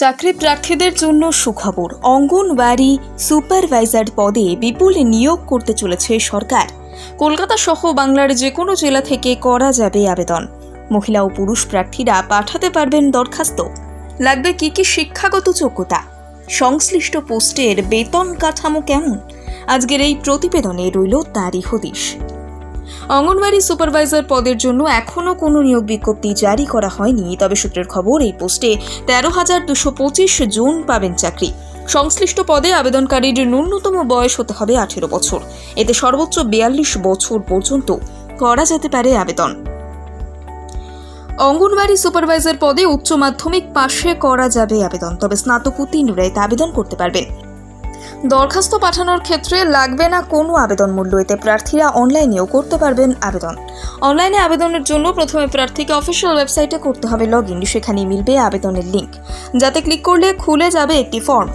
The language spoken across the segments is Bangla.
চাকরি প্রার্থীদের জন্য সুখবর। অঙ্গনওয়াড়ি সুপারভাইজার পদে বিপুল নিয়োগ করতে চলেছে সরকার। কলকাতা সহ বাংলার যে কোনো জেলা থেকে করা যাবে আবেদন। মহিলা ও পুরুষ প্রার্থীরা পাঠাতে পারবেন দরখাস্ত। লাগবে কি কি শিক্ষাগত যোগ্যতা, সংশ্লিষ্ট পোস্টের বেতন কাঠামো কেমন, আজকের এই প্রতিবেদনে রইল তারই হদিশ। অঙ্গনওয়াড়ি সুপারভাইজার পদের জন্য এখনও কোনো নিয়োগ বিজ্ঞপ্তি জারি করা হয়নি, তবে সূত্রের খবর এই পোস্টে 13,225 জন পাবেন চাকরি। সংশ্লিষ্ট পদে আবেদনকারীর ন্যূনতম বয়স হতে হবে 18 বছর। এতে সর্বোচ্চ 42 বছর পর্যন্ত করা যেতে পারে আবেদন। অঙ্গনওয়াড়ি সুপারভাইজার পদে উচ্চ মাধ্যমিক পাশে করা যাবে আবেদন, তবে স্নাতক উত্তীর্ণরা এতে আবেদন করতে পারবেন। দরখাস্ত পাঠানোর ক্ষেত্রে লাগবে না কোনো আবেদন মূল্য। এতে প্রার্থীরা অনলাইনেও করতে পারবেন আবেদন। অনলাইনে আবেদনের জন্য প্রথমে প্রার্থীকে অফিসিয়াল ওয়েবসাইটে করতে হবে লগইন। সেখানেই মিলবে আবেদনের লিঙ্ক, যাতে ক্লিক করলে খুলে যাবে একটি ফর্ম।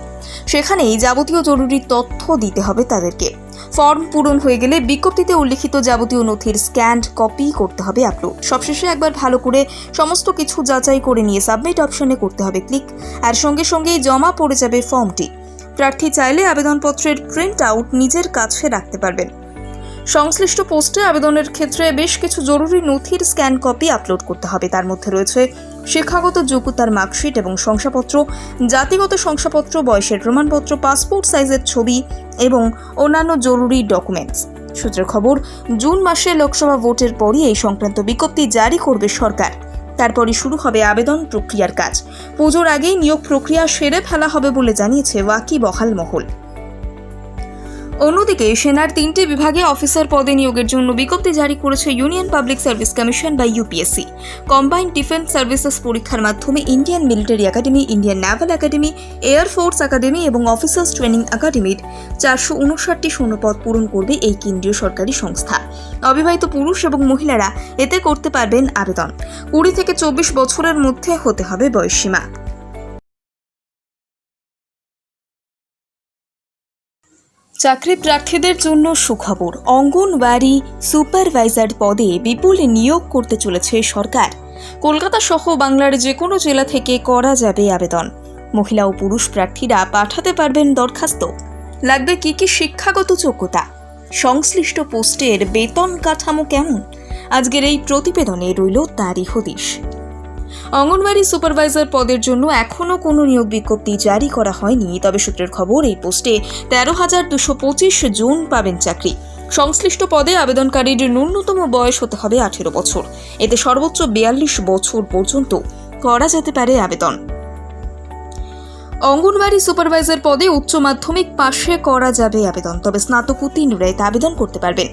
সেখানেই যাবতীয় জরুরি তথ্য দিতে হবে তাদেরকে। ফর্ম পূরণ হয়ে গেলে বিজ্ঞপ্তিতে উল্লিখিত যাবতীয় নথির স্ক্যান্ড কপি করতে হবে আপলোড। সবশেষে একবার ভালো করে সমস্ত কিছু যাচাই করে নিয়ে সাবমিট অপশনে করতে হবে ক্লিক, আর সঙ্গে সঙ্গেই জমা পড়ে যাবে ফর্মটি। প্রার্থী চাইলে আবেদনপত্রের প্রিন্ট আউট নিজের কাছে রাখতে পারবেন। সংশ্লিষ্ট পোস্টে আবেদনের ক্ষেত্রে বেশ কিছু জরুরি নথির স্ক্যান কপি আপলোড করতে হবে। তার মধ্যে রয়েছে শিক্ষাগত যোগ্যতার মার্কশিট এবং শংসাপত্র, জাতিগত শংসাপত্র, বয়সের প্রমাণপত্র, পাসপোর্ট সাইজের ছবি এবং অন্যান্য জরুরি ডকুমেন্টস। সূত্রের খবর, জুন মাসে লোকসভা ভোটের পরই এই সংক্রান্ত বিজ্ঞপ্তি জারি করবে সরকার। তারপরই শুরু হবে আবেদন প্রক্রিয়ার কাজ। পুজোর আগেই নিয়োগ প্রক্রিয়া সেরে ফেলা হবে বলে জানিয়েছে ওয়াকিবহাল মহল। অন্যদিকে সেনার 3টি বিভাগে অফিসার পদে নিয়োগের জন্য বিজ্ঞপ্তি জারি করেছে ইউনিয়ন পাবলিক সার্ভিস কমিশন বা ইউপিএসসি। কম্বাইন্ড ডিফেন্স সার্ভিসেস পরীক্ষার মাধ্যমে Indian military academy, Indian Naval academy, air force academy এবং অফিসার্স ট্রেনিং একাডেমির 459টি শূন্যপদ পূরণ করবে এই কেন্দ্রীয় সরকারি সংস্থা। অবিবাহিত পুরুষ এবং মহিলারা এতে করতে পারবেন আবেদন। 20 থেকে 24 বছরের মধ্যে হতে হবে বয়সসীমা। চাকরি প্রার্থীদের জন্য সুখবর। অঙ্গনওয়াড়ি সুপারভাইজার পদে বিপুল নিয়োগ করতে চলেছে সরকার। কলকাতা সহ বাংলার যে কোনো জেলা থেকে করা যাবে আবেদন। মহিলা ও পুরুষ প্রার্থীরা পাঠাতে পারবেন দরখাস্ত। লাগবে কি কি শিক্ষাগত যোগ্যতা, সংশ্লিষ্ট পোস্টের বেতন কাঠামো কেমন, আজকের এই প্রতিবেদনে রইল তারই হদিশ। অঙ্গনওয়াড়ি সুপারভাইজার পদের জন্য এখনও কোনো নিয়োগ বিজ্ঞপ্তি জারি করা হয়নি, তবে সূত্রের খবর এই পোস্টে 13,225 জন পাবেন চাকরি। সংশ্লিষ্ট পদে আবেদনকারীর ন্যূনতম বয়স হতে হবে 18 বছর। এতে সর্বোচ্চ 42 বছর পর্যন্ত করা যেতে পারে আবেদন। অঙ্গনওয়াড়ি সুপারভাইজার পদে উচ্চ মাধ্যমিক পাশে করা যাবে আবেদন, তবে স্নাতক উত্তীর্ণরা এতে আবেদন করতে পারবেন।